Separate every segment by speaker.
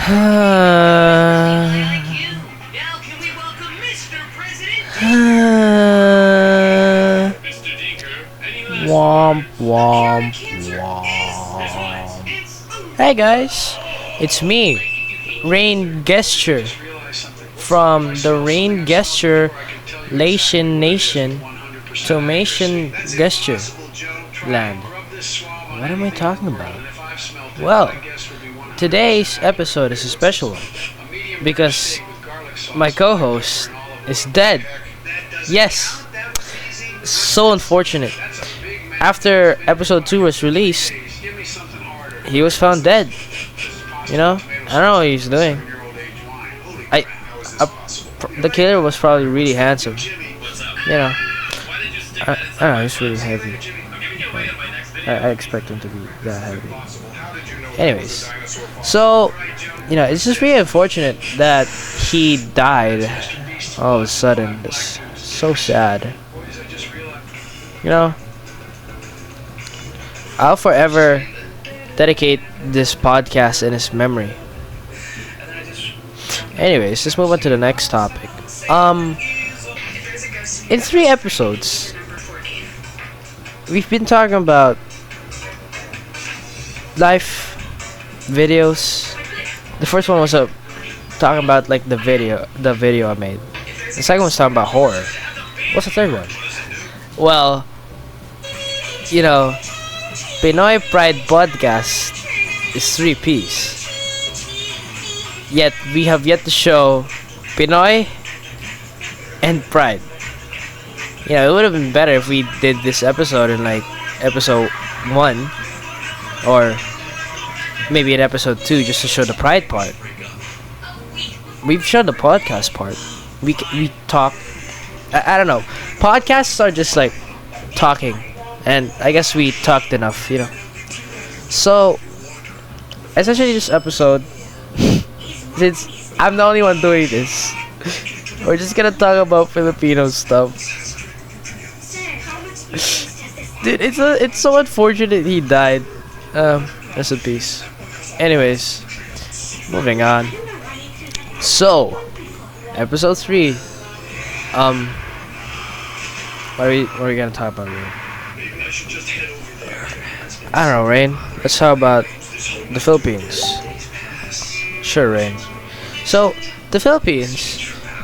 Speaker 1: Womp womp womp. Hey guys, it's me, Rain Gesture, from the Rain Gesture Lation Nation Tomation Gesture Land. What am I talking about? Well, today's episode is a special one because my co-host is dead. Yes, so unfortunate. After episode 2 was released, he was found dead. You know, I don't know what he's doing. The killer was probably really handsome. You know, I don't know, he's really heavy. I expect him to be that heavy. Anyways, so it's just really unfortunate that he died all of a sudden. It's so sad. You know, I'll forever dedicate this podcast in his memory. Anyways, let's move on to the next topic. In 3 episodes, we've been talking about life videos. The first one was talking about like the video I made. The second one was talking about horror. What's the third one? Well, Pinoy Pride Podcast is 3 P's. Yet we have yet to show Pinoy and Pride. It would have been better if we did this episode in like episode 1 or maybe in episode 2 just to show the Pride part. We've shown the podcast part. We talk. I don't know. Podcasts are just like talking, and I guess we talked enough, So, essentially, this episode, since I'm the only one doing this, we're just gonna talk about Filipino stuff. Dude, it's so unfortunate he died. Rest in peace. Anyways, moving on. So, episode 3. What are we gonna talk about, Rain? I don't know, Rain. Let's talk about the Philippines. Sure, Rain. So, the Philippines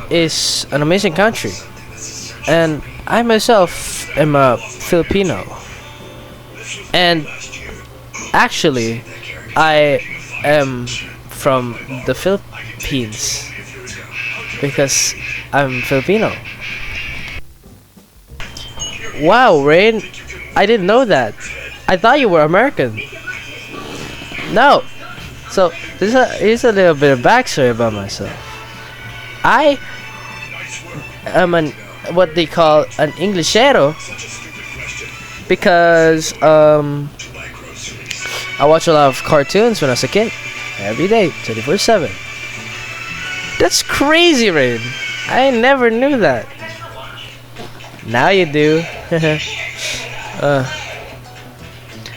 Speaker 1: is an amazing country, and I myself am a Filipino. And actually, I am from the Philippines because I'm Filipino. Wow, Rain, I didn't know that. I thought you were American. No. So, here's a little bit of backstory about myself. I am what they call an Englishero because I watch a lot of cartoons when I was a kid. Every day, 24/7. That's crazy, Rain. I never knew that. Now you do.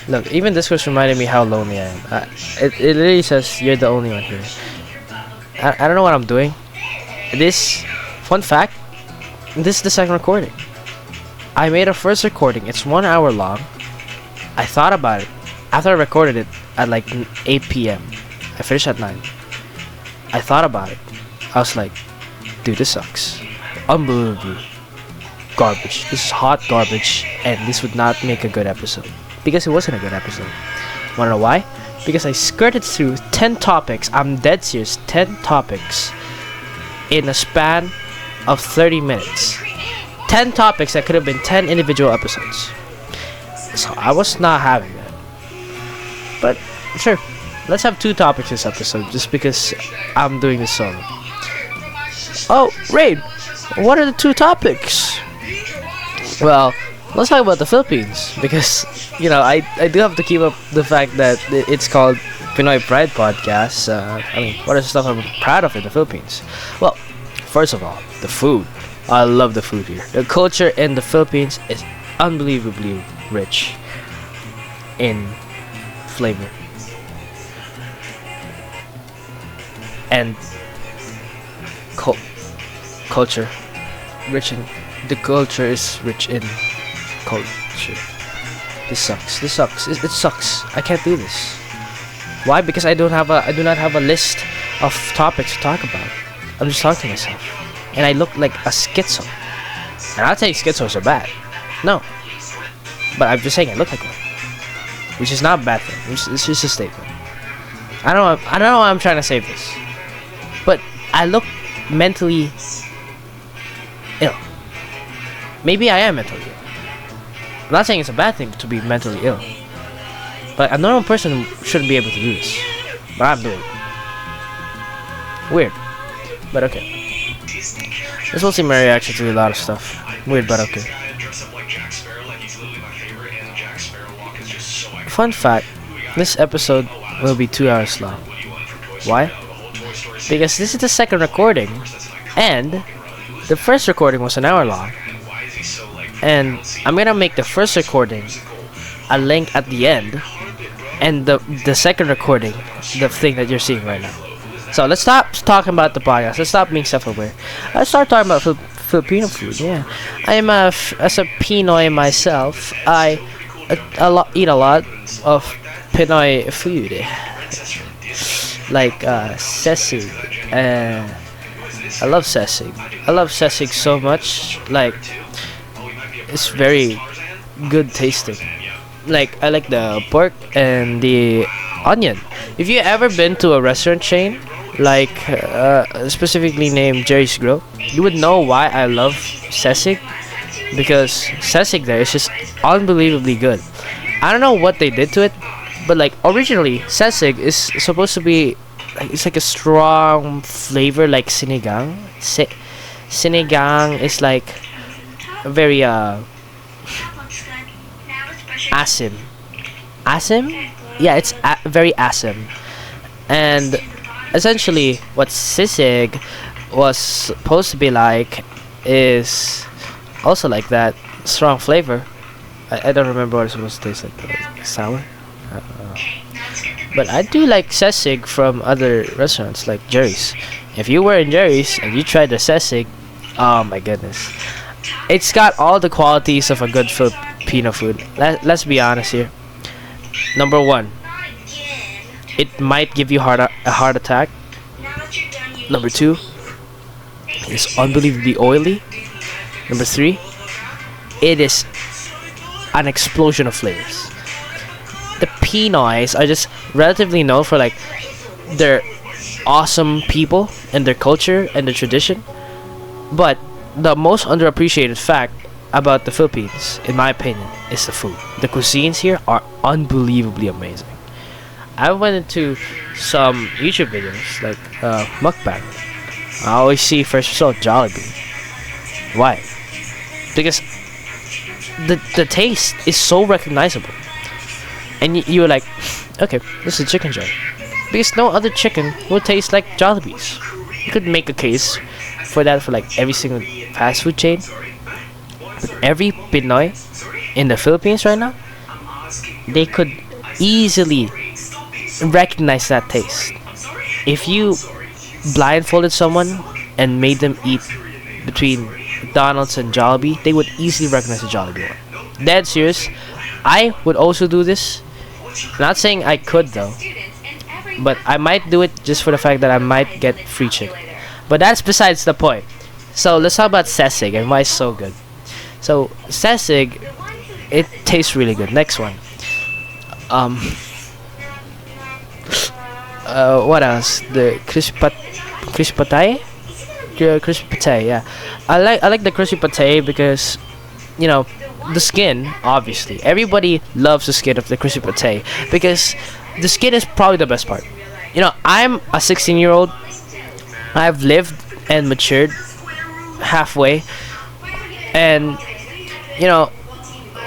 Speaker 1: Look, even this was reminding me how lonely I am. It literally says you're the only one here. I don't know what I'm doing. Fun fact, this is the second recording. I made a first recording. It's 1 hour long. I thought about it. After I recorded it at like 8 p.m. I finished at 9. I thought about it. I was like, dude, this sucks. Unbelievably garbage. This is hot garbage, and this would not make a good episode. Because it wasn't a good episode. Wanna know why? Because I skirted through 10 topics. I'm dead serious. 10 topics in a span of 30 minutes. 10 topics that could have been 10 individual episodes. So I was not having that. But sure, let's have 2 topics this episode just because I'm doing this solo. Oh, Rain, what are the 2 topics? Well, let's talk about the Philippines because I do have to keep up the fact that it's called Pinoy Pride Podcast. What is the stuff I'm proud of in the Philippines? Well, first of all, the food. I love the food here. The culture in the Philippines is unbelievably rich in flavor. and cul- culture. Rich in the culture is rich in culture. This sucks. This sucks. It sucks. I can't do this. Why? Because I do not have a list of topics to talk about. I'm just talking to myself, and I look like a schizo. And I'll tell you, schizos are bad. No, but I'm just saying I look like one, which is not a bad thing. It's just a statement. I don't know why I'm trying to say this, but I look mentally ill. Maybe I am mentally ill. I'm not saying it's a bad thing to be mentally ill, but a normal person shouldn't be able to do this. But I'm doing it. Weird, but okay. This will see my reaction to a lot of stuff. Weird, but okay. Fun fact: this episode will be 2 hours long. Why? Because this is the second recording, and the first recording was an hour long. And I'm gonna make the first recording a link at the end, and the second recording, the thing that you're seeing right now. So let's stop talking about the podcast. Let's stop being self-aware. Let's start talking about Filipino food. Yeah, as a Pinoy myself, I eat a lot of Pinoy food, like sesig. I love sesig. I love sesig so much. Like, it's very good tasting. Like, I like the pork and the onion. If you ever been to a restaurant chain, like specifically named Jerry's Grill, you would know why I love sesig, because sesig there is just unbelievably good. I don't know what they did to it, but like originally sesig is supposed to be like, it's like a strong flavor like sinigang. Sinigang is like a very asim. Yeah, it's very asim. And essentially what sisig was supposed to be like is also like that, strong flavor. I don't remember what it's supposed to taste like sour. But I do like sesig from other restaurants like Jerry's. If you were in Jerry's and you tried the sesig, oh my goodness, it's got all the qualities of a good Filipino food. Let's be honest here. Number one, it might give you a heart attack. Number two, it's unbelievably oily. Number three, it is an explosion of flavors. The Pinoys are just relatively known for like their awesome people and their culture and their tradition. But the most underappreciated fact about the Philippines, in my opinion, is the food. The cuisines here are unbelievably amazing. I went into some YouTube videos like mukbang. I always see first result Jollibee. Why? Because the taste is so recognizable, and you're like, okay, this is chicken joint, because no other chicken will taste like Jollibee's. You could make a case for that for like every single fast food chain, but every Pinoy in the Philippines right now, they could easily recognize that taste. If you blindfolded someone and made them eat between McDonald's and Jollibee, they would easily recognize the Jollibee one. Dead serious. I would also do this. Not saying I could though, but I might do it just for the fact that I might get free chicken. But that's besides the point. So let's talk about sesig and why it's so good. So sesig, it tastes really good. Next one. What else? The crispy patay? Crispy patay, yeah. I like the crispy patay because, you know, the skin, obviously. Everybody loves the skin of the crispy patay because the skin is probably the best part. You know, I'm a 16-year-old. I've lived and matured halfway. And, you know,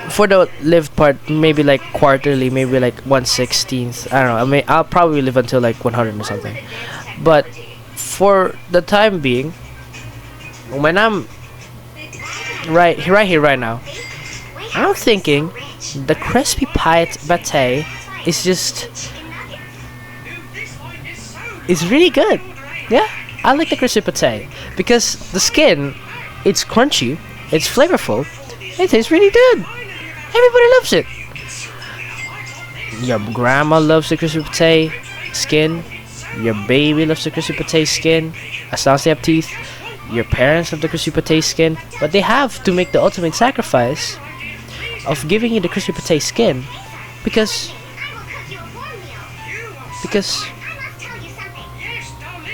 Speaker 1: for the lived part, maybe like quarterly, maybe like 1/16. I don't know. I mean, I'll probably live until like 100 or something. But for the time being, when I'm right here, right now, I'm thinking the crispy patay is really good. Yeah, I like the crispy pate because the skin, it's crunchy, it's flavorful, it tastes really good. Everybody loves it. Your grandma loves the crispy pate skin. Your baby loves the crispy pate skin. As long as they have teeth. Your parents love the crispy pate skin. But they have to make the ultimate sacrifice of giving you the crispy pate skin because because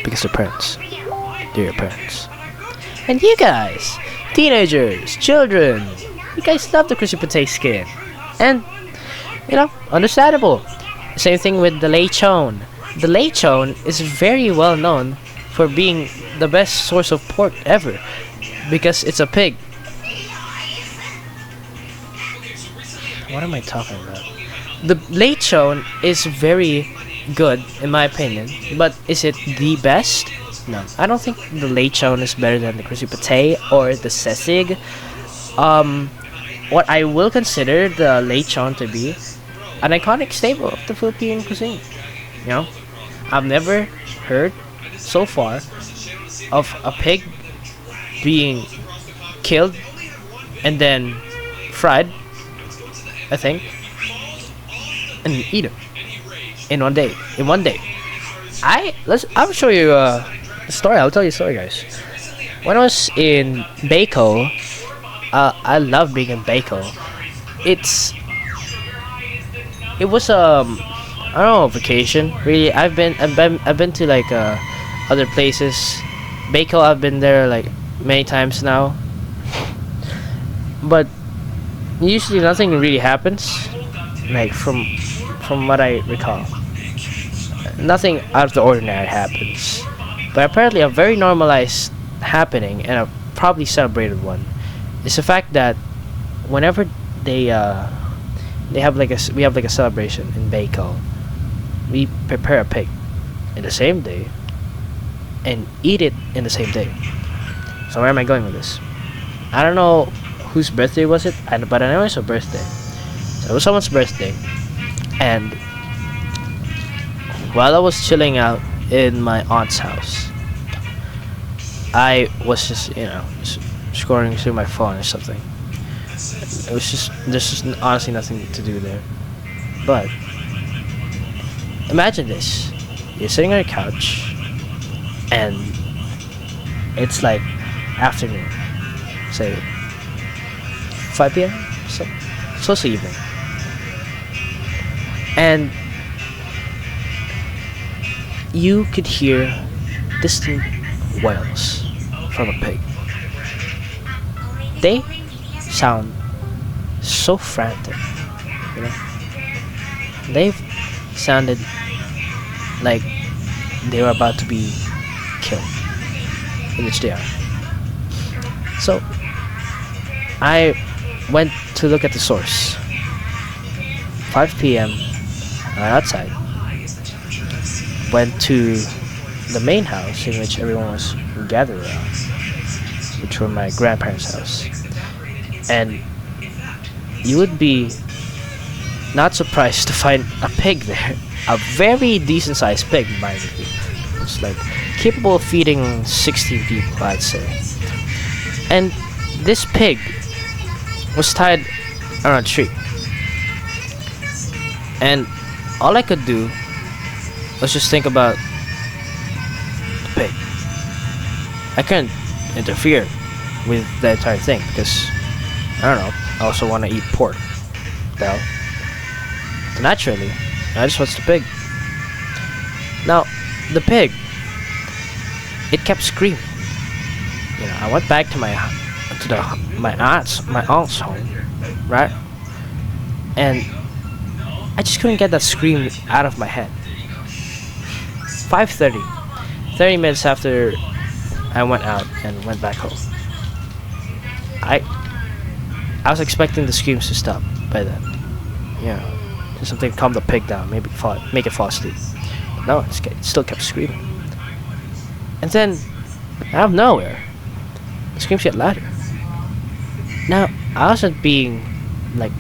Speaker 1: because they're parents. They're your parents. And you guys, teenagers, children, you guys love the crispy pate skin. And understandable. Same thing with the lechon. The lechon is very well known for being the best source of pork ever because it's a pig. What am I talking about? The lechon is very good in my opinion, but is it the best? No, I don't think the lechon is better than the crispy pate or the sesig. What I will consider the lechon to be an iconic staple of the Philippine cuisine. I've never heard so far of a pig being killed and then fried, I think, and eaten in one day. I'll show you a story. I'll tell you a story, guys. When I was in Baco, I love being in Baco. It was I don't know, vacation. Really, I've been to like other places. Baco, I've been there like many times now. But usually nothing really happens. Like from what I recall, nothing out of the ordinary happens. But apparently, a very normalized happening and a probably celebrated one is the fact that whenever we have like a celebration in Baco, we prepare a pig in the same day and eat it in the same day. So where am I going with this? I don't know whose birthday was it, but I know it's a birthday. So it was someone's birthday, and while I was chilling out in my aunt's house, I was just scrolling through my phone or something. There's just honestly nothing to do there. But imagine this: you're sitting on your couch, and it's like afternoon, say 5 p.m. So it's evening, and you could hear distant wails from a pig. They sound so frantic, They've sounded like they were about to be killed, in which they are. So I went to look at the source. 5 p.m. Outside. Went to the main house in which everyone was gathered around, which were my grandparents' house. And you would be not surprised to find a pig there. A very decent sized pig, mind you. It's like capable of feeding 16 people, I'd say. And this pig was tied around a tree. And all I could do was just think about the pig. I couldn't interfere with the entire thing because, I don't know, I also want to eat pork. Well, naturally, I just watched the pig. Now, the pig, it kept screaming. I went back to my aunt's home, right? And I just couldn't get that scream out of my head. 5:30, 30 minutes after I went out and went back home. I was expecting the screams to stop by then. Just something to calm the pig down, maybe make it fall asleep. But no, it still kept screaming. And then, out of nowhere, the screams get louder. Now, I wasn't being like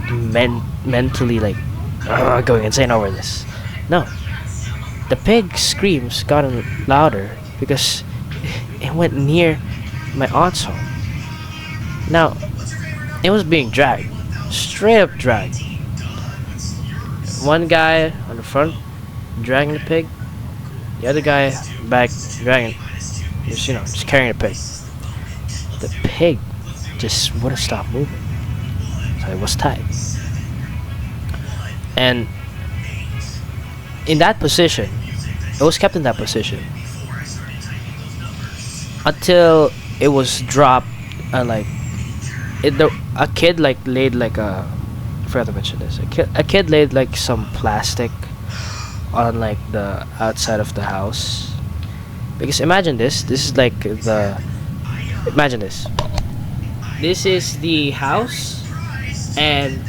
Speaker 1: mentally like going insane over this. No, the pig screams gotten louder because it went near my aunt's home. Now, it was being dragged, straight up dragged. One guy on the front dragging the pig, the other guy back dragging, just carrying the pig. The pig just wouldn't stop moving, so it was tied. And in that position, it was kept in that position until it was dropped, and a kid laid I forgot to mention this. A kid laid some plastic on the outside of the house, because imagine this. This is imagine this. This is the house, and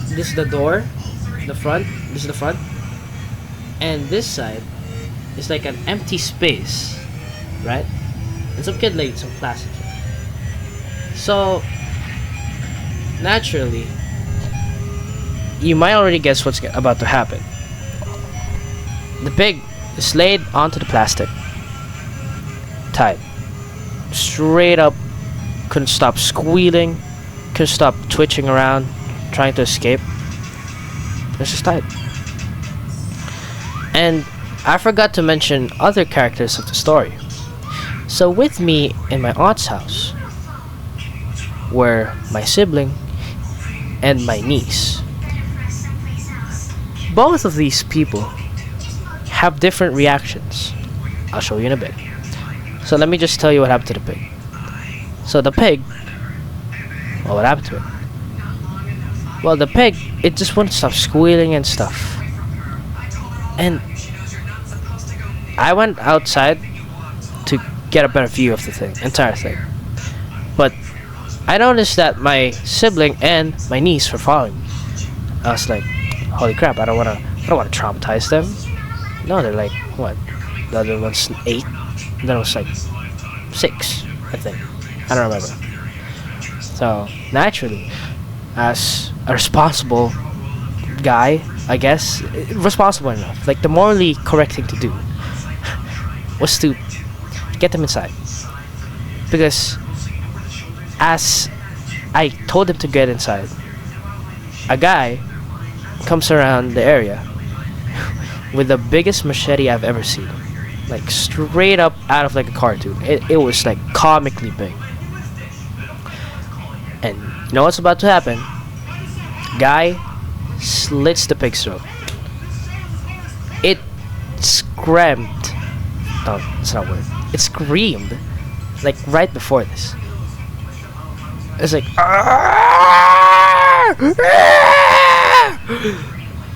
Speaker 1: this is the door, the front. This is the front, and this side is like an empty space, right? And some kid laid some plastic. So naturally, you might already guess what's about to happen. The pig is laid onto the plastic, tied, straight up, couldn't stop squealing, couldn't stop twitching around, trying to escape. It's just tied. And I forgot to mention other characters of the story. So with me in my aunt's house were my sibling and my niece. Both of these people have different reactions. I'll show you in a bit. So let me just tell you what happened to the pig. So the pig, well, what happened to it? Well, the pig, it just wouldn't stop squealing and stuff. And I went outside to get a better view of the entire thing. But I noticed that my sibling and my niece were following me. I was like, holy crap, I don't wanna traumatize them. No, they're like, what? The other one's 8, and then it was 6, I think. I don't remember. So naturally, as a responsible guy, I guess, responsible enough, the morally correct thing to do was to get them inside. Because as I told them to get inside, a guy comes around the area with the biggest machete I've ever seen. Straight up out of a cartoon. It was comically big. And you know what's about to happen? Guy slits the pig's throat. It screamed. No, it's not a word. It screamed right before this. It's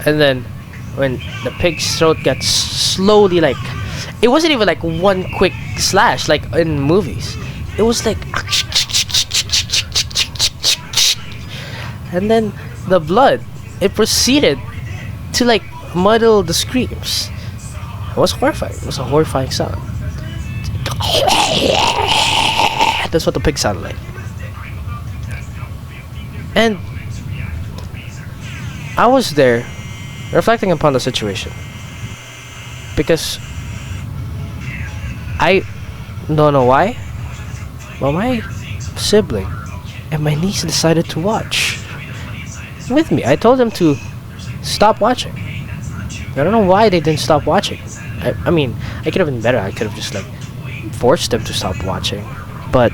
Speaker 1: and then when the pig's throat gets slowly it wasn't even one quick slash in movies. It was and then the blood, it proceeded to muddle the screams. It was horrifying. It was a horrifying sound. That's what the pig sounded like. And I was there reflecting upon the situation, because I don't know why, but my sibling and my niece decided to watch with me. I told them to stop watching. I don't know why they didn't stop watching. I mean, I could have been better. I could have just forced them to stop watching. But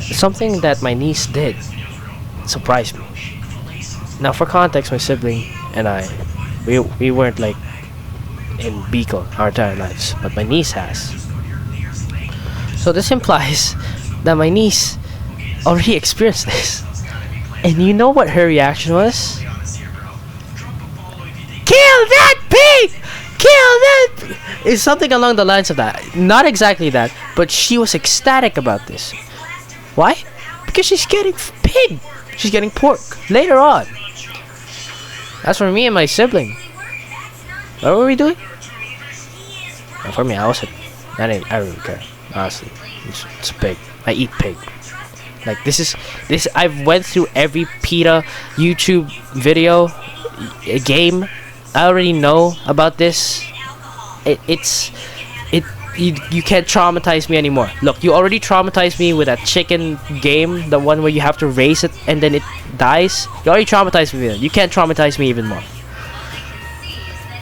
Speaker 1: something that my niece did surprised me. Now, for context, my sibling and I, we weren't in Bicol our entire lives, but my niece has. So this implies that my niece already experienced this. And you know what her reaction was? Kill that pig! Kill that pig! It's something along the lines of that. Not exactly that, but she was ecstatic about this. Why? Because she's getting pig. She's getting pork later on. As for me and my sibling, what were we doing? Well, for me, I don't really care. Honestly, it's pig. I eat pig. This. I've went through every PETA YouTube video, game. I already know about this. It you can't traumatize me anymore. Look, you already traumatized me with that chicken game, the one where you have to raise it and then it dies. You already traumatized me with it. You can't traumatize me even more.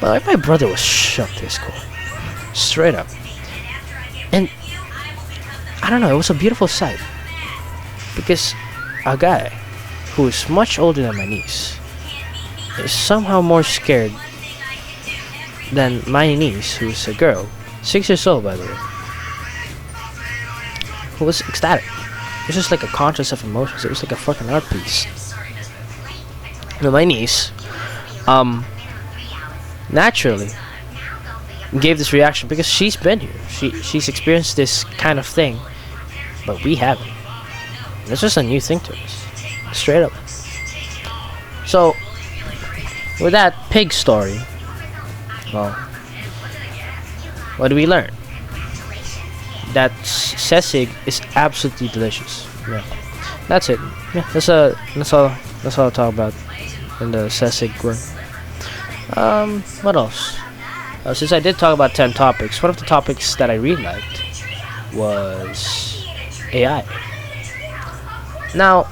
Speaker 1: But like, my brother was shook to his core, straight up. And I don't know, it was a beautiful sight because a guy who is much older than my niece is somehow more scared than my niece, who's a girl, 6 years old by the way, who was ecstatic. It was just like a contrast of emotions. It was like a fucking art piece. Now my niece, naturally gave this reaction because she's been here. She's experienced this kind of thing, but we haven't. It's just a new thing to us, straight up. So, with that pig story, well, what do we learn? That sesig is absolutely delicious. Yeah, that's it. Yeah, that's all I'll talk about in the sesig one. What else? Since I did talk about 10 topics, one of the topics that I really liked was AI. Now,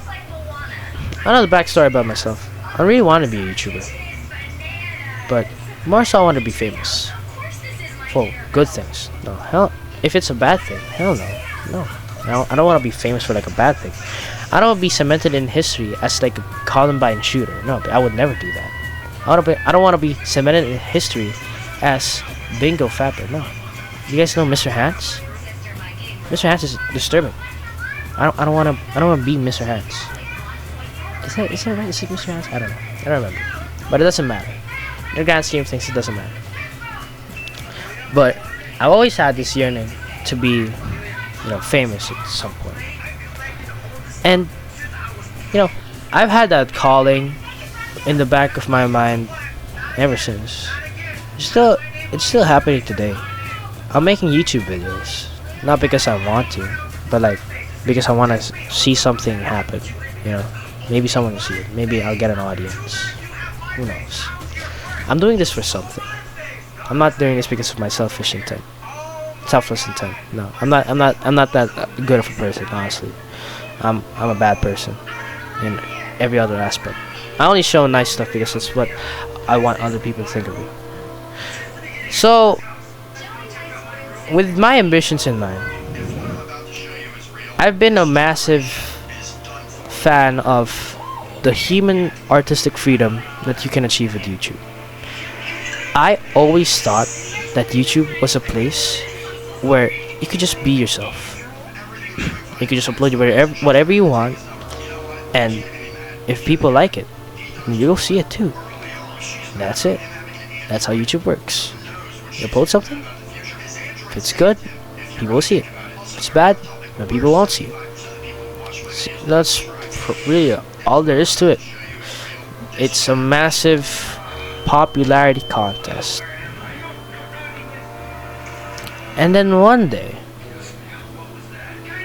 Speaker 1: another backstory about myself. I really want to be a YouTuber, but more so I want to be famous for good things. No, hell, if it's a bad thing, hell no. No, I don't want to be famous for like a bad thing. I don't want to be cemented in history as like a Columbine shooter. No, I would never do that. I don't want to be cemented in history as Bingo Fapper. No. You guys know Mr. Hands? Mr. Hands is disturbing. I don't want to be Mr. Hands. Is that right? Is it Mr. Hands? I don't know. I don't remember. But it doesn't matter. In the grand scheme of things, it doesn't matter. But I've always had this yearning to be, famous at some point. And I've had calling in the back of my mind ever since. It's still happening today. I'm making YouTube videos, not because I want to, but like because I want to see something happen. Maybe someone will see it. Maybe I'll get an audience. Who knows? I'm doing this for something. I'm not doing this because of my selfish intent, selfless intent. No, I'm not that good of a person. Honestly, I'm a bad person in every other aspect. I only show nice stuff because that's what I want other people to think of me. So, with my ambitions in mind, I've been a massive fan of the human artistic freedom that you can achieve with YouTube. I always thought that YouTube was a place where you could just be yourself. You could just upload whatever you want, and if people like it, you'll see it too. That's it. That's how YouTube works. You upload something, if it's good, people will see it. If it's bad, then people won't see it. That's really all there is to it. It's a massive popularity contest. And then one day,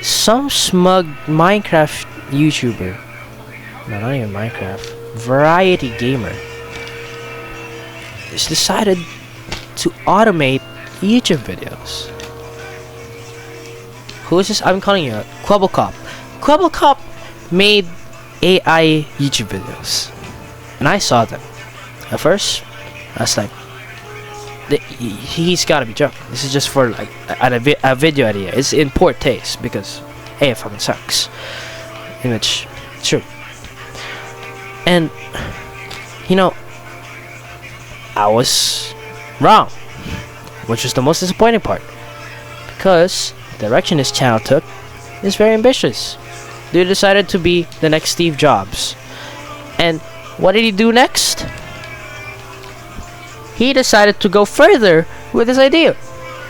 Speaker 1: some smug Minecraft YouTuber, no, not even Minecraft, variety gamer, has decided to automate YouTube videos. Who is this? I'm calling you Quabblecop. Quabblecop made AI YouTube videos, and I saw them. At first, I was like, he's gotta be joking. This is just for like a video idea. It's in poor taste because it fucking sucks. In which, it's true. And I was wrong, which was the most disappointing part, because the direction this channel took is very ambitious. Dude decided to be the next Steve Jobs, and what did he do next? He decided to go further with his idea,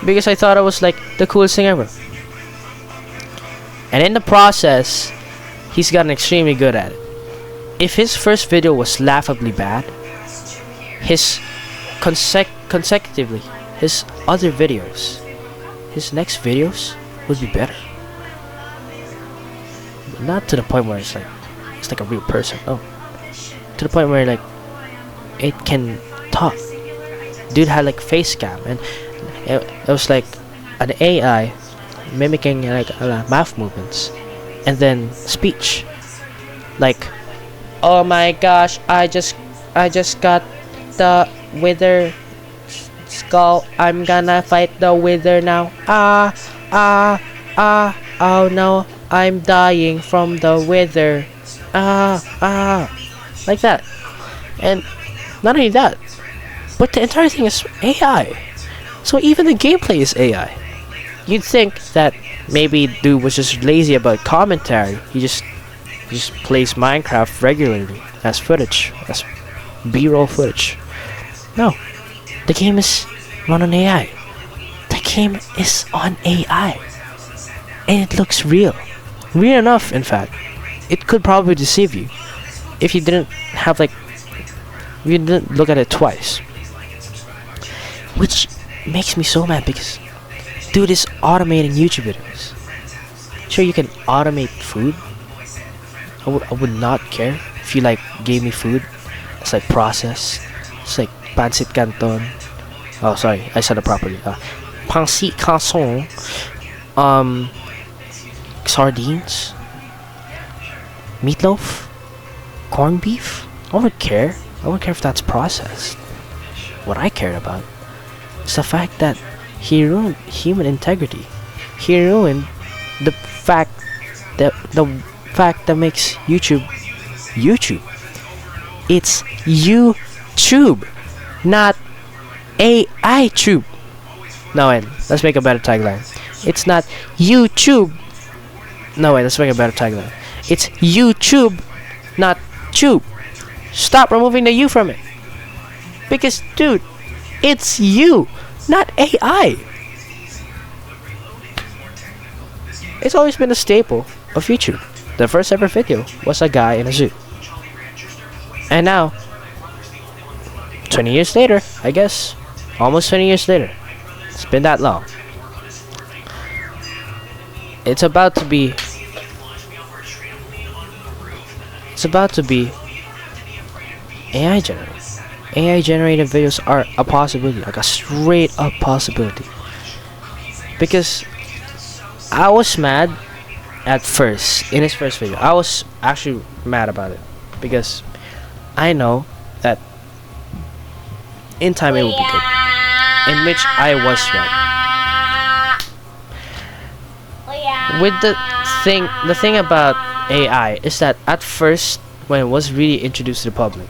Speaker 1: because I thought it was like the coolest thing ever. And in the process, he's gotten extremely good at it. If his first video was laughably bad, his consecutively, his other videos, his next videos would be better. But not to the point where it's like a real person. No, to the point where like it can talk. Dude had like face cam, and it was like an AI mimicking like mouth movements, and then speech, like, "Oh my gosh, I just got the wither skull. I'm gonna fight the wither now. Oh no, I'm dying from the wither. Like that. And not only that, but the entire thing is AI. So even the gameplay is AI. You'd think that maybe dude was just lazy about commentary. He just plays Minecraft regularly as footage, as B-roll footage. No, the game is run on AI. The game is on AI, and it looks real, real enough. In fact, it could probably deceive you if you didn't have like you didn't look at it twice. Which makes me so mad because dude is automating YouTube videos. Sure, you can automate food. I would not care if you like gave me food. It's like processed. It's like pancit canton. Oh, sorry, I said it properly. Pancit canton. Sardines. Meatloaf. Corned beef. I wouldn't care. I wouldn't care if that's processed. What I cared about is the fact that he ruined human integrity. He ruined the fact that makes YouTube YouTube. It's YouTube, not AI tube. No wait, let's make a better tagline. It's not YouTube. No wait, let's make a better tagline. It's YouTube, not tube. Stop removing the U from it. Because dude, it's you, not AI. It's always been a staple of YouTube. The first ever video was a guy in a zoo. And now, 20 years later, I guess, almost 20 years later, it's been that long. It's about to be AI generated. AI generated videos are a possibility, like a straight up possibility. Because I was mad at first, in his first video. I was actually mad about it because I know that in time it will be good. In which I was right. With the thing about AI is that at first, when it was really introduced to the public,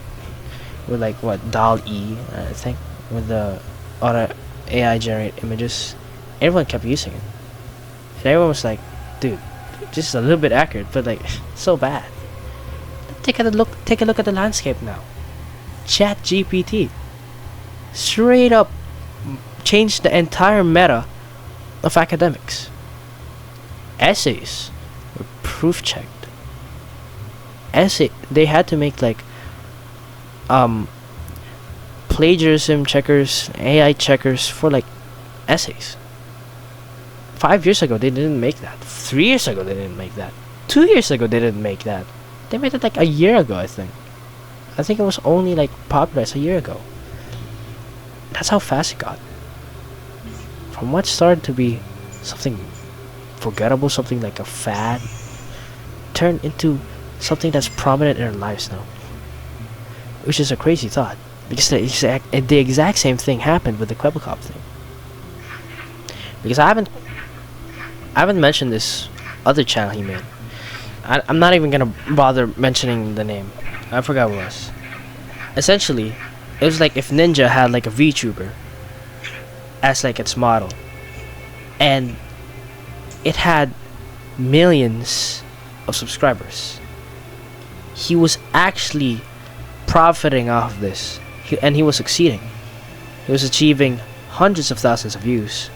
Speaker 1: with like what DAL-E, I think, with the auto AI generate images, everyone kept using it, and everyone was like, "Dude, just a little bit accurate, but like so bad." Take a look at the landscape now. Chat GPT straight up changed the entire meta of academics. Essays were proof checked. They had to make like plagiarism checkers, AI checkers for like essays. 5 years ago they didn't make that. 3 years ago they didn't make that. 2 years ago they didn't make that. They made it like a year ago, I think. I think it was only like popularized a year ago. That's how fast it got. From what started to be something forgettable, something like a fad, turned into something that's prominent in our lives now. Which is a crazy thought. Because the exact same thing happened with the Quebecop thing. Because I haven't mentioned this other channel he made. I'm not even gonna bother mentioning the name. I forgot what it was. Essentially, it was like if Ninja had like a VTuber as like its model, and it had millions of subscribers. He was actually profiting off of this, and he was succeeding. He was achieving hundreds of thousands of views,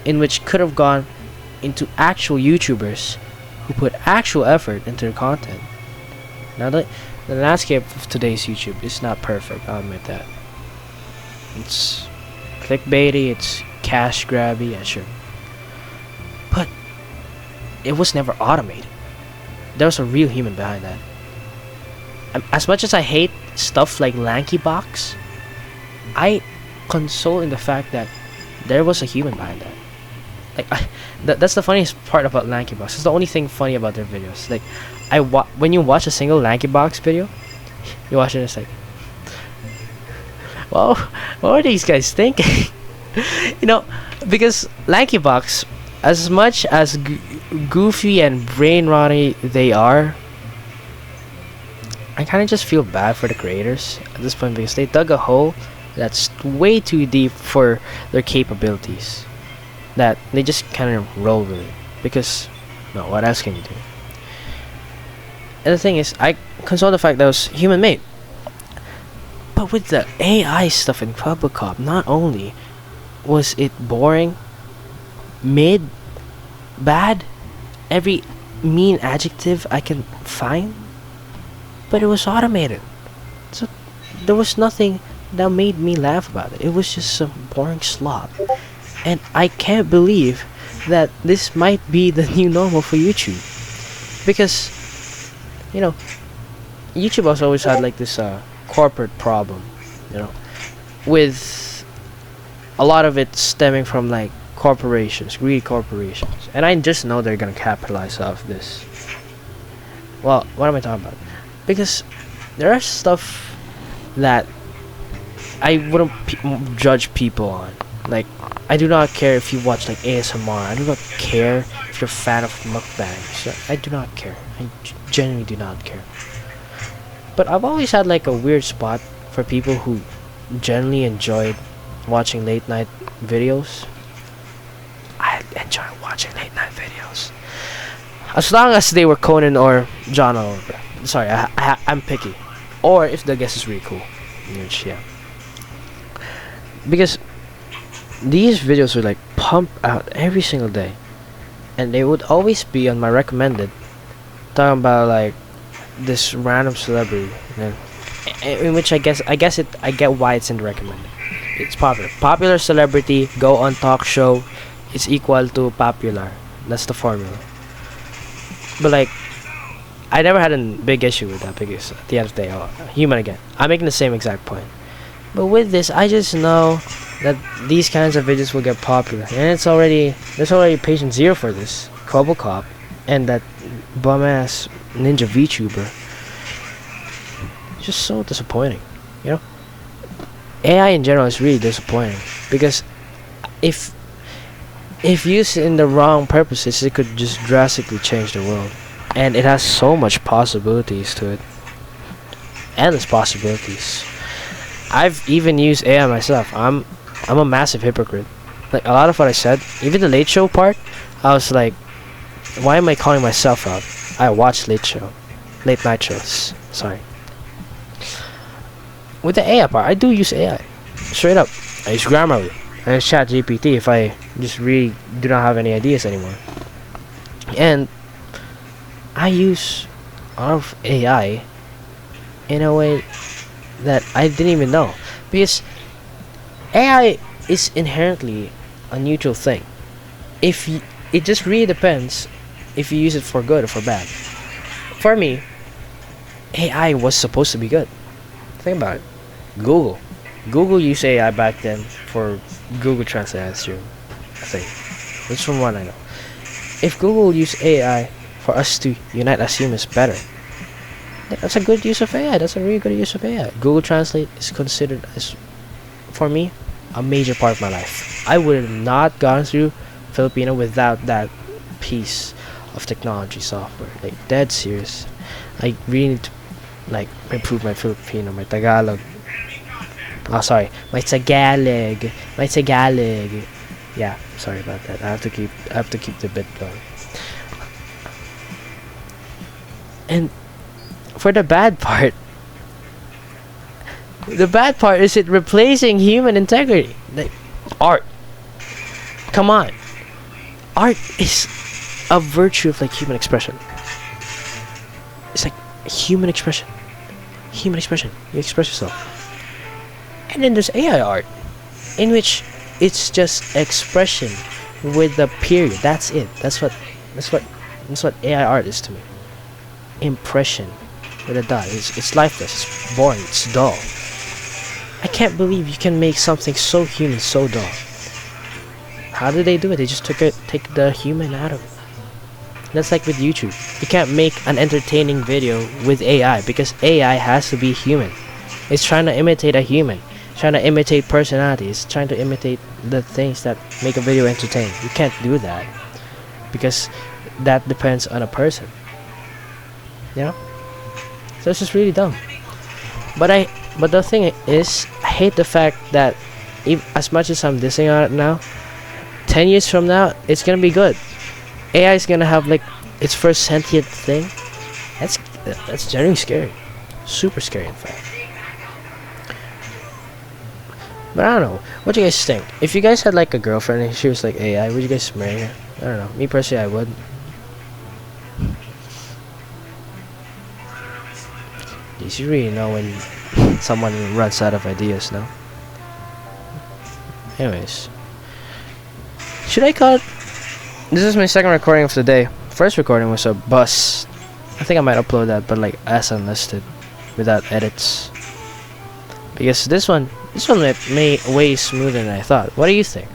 Speaker 1: in which could have gone into actual YouTubers who put actual effort into their content. Now the landscape of today's YouTube is not perfect, I'll admit that. It's clickbaity, it's cash grabby, yeah, sure. But it was never automated. There was a real human behind that. As much as I hate stuff like Lanky Box, I console in the fact that there was a human behind that. Like that's the funniest part about Lanky Box. It's the only thing funny about their videos. Like when you watch a single Lanky Box video, you watch it and it's like, well, what are these guys thinking? You know, because Lanky Box, as much as goofy and brain rotty they are, I kind of just feel bad for the creators at this point because they dug a hole that's way too deep for their capabilities. That they just kind of roll with it because, no, what else can you do? And the thing is, I console the fact that it was human made. But with the AI stuff in Bubble Cop, not only was it boring, mid, bad, every mean adjective I can find, but it was automated. So there was nothing that made me laugh about it. It was just some boring slop. And I can't believe that this might be the new normal for YouTube. Because, you know, YouTube has always had like this corporate problem, you know, with a lot of it stemming from like corporations, greedy corporations. And I just know they're gonna capitalize off this. Well, what am I talking about? Because there are stuff that I wouldn't judge people on. Like, I do not care if you watch like ASMR. I do not care if you're a fan of mukbangs. I do not care. I genuinely do not care. But I've always had like a weird spot for people who generally enjoyed watching late night videos. I enjoy watching late night videos, as long as they were Conan or John Oliver. Sorry, I'm picky. Or if the guest is really cool, which, yeah. Because these videos would like pump out every single day, and they would always be on my recommended, talking about like this random celebrity, in which I get why it's in the recommended. It's popular celebrity go on talk show is equal to popular. That's the formula. But like, I never had a big issue with that because at the end of the day, human again. I'm making the same exact point. But with this, I just know that these kinds of videos will get popular, and there's already patient zero for this Cop and that bum ass ninja VTuber. It's just so disappointing, you know. AI in general is really disappointing because if used in the wrong purposes, it could just drastically change the world, and it has so much possibilities to it. Endless possibilities. I've even used AI myself. I'm a massive hypocrite. Like, a lot of what I said, even the Late Show part, I was like, why am I calling myself out? I watch late night shows. Sorry. With the AI part, I do use AI. Straight up. I use Grammarly. I use ChatGPT if I just really do not have any ideas anymore. And I use a lot of AI in a way that I didn't even know, because AI is inherently a neutral thing. It just really depends if you use it for good or for bad. For me, AI was supposed to be good. Think about it. Google used AI back then for Google Translate, I assume. I think that's from what I know. If Google used AI for us to unite as humans better, that's a good use of AI. That's a really good use of AI. Google Translate is considered as, for me, a major part of my life. I would have not gone through Filipino without that piece of technology software. Like, dead serious. I really need to like improve my Filipino, my Tagalog. Oh, sorry, my Tagalog. Yeah, sorry about that. I have to keep the bit going. And for the bad part is it replacing human integrity. Like, art. Come on. Art is a virtue of like human expression. It's like human expression. You express yourself. And then there's AI art, in which it's just expression with the period. That's it. That's what AI art is to me. Impression with a dot. It's lifeless. It's boring. It's dull. I can't believe you can make something so human so dull. How do they do it? They just take the human out of it. That's like with YouTube. You can't make an entertaining video with AI because AI has to be human. It's trying to imitate a human, trying to imitate personalities, trying to imitate the things that make a video entertaining. You can't do that because that depends on a person. You know? So it's just really dumb. But the thing is, I hate the fact that as much as I'm dissing on it now, 10 years from now, it's gonna be good. AI is gonna have like its first sentient thing. That's generally scary, super scary in fact. But I don't know. What do you guys think? If you guys had like a girlfriend and she was like AI, would you guys marry her? I don't know. Me personally, I would. You really know when someone runs out of ideas, no? Anyways, should I call it? This is my second recording of the day. First recording was a bus. I think I might upload that, but like as unlisted, without edits. Because this one may way smoother than I thought. What do you think?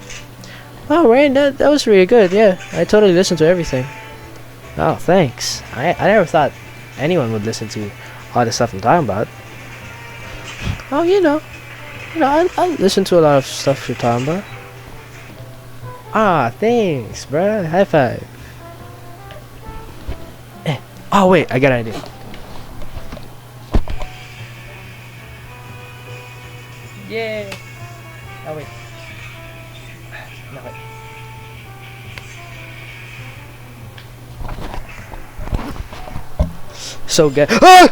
Speaker 1: Oh, Rain, that was really good. Yeah, I totally listened to everything. Oh, thanks. I never thought anyone would listen to all the stuff I'm talking about. Oh, I listen to a lot of stuff you're talking about. Ah, thanks, bruh. High five. Oh, wait, I got an idea. Yeah. Oh, wait. No, wait. So good. Ah!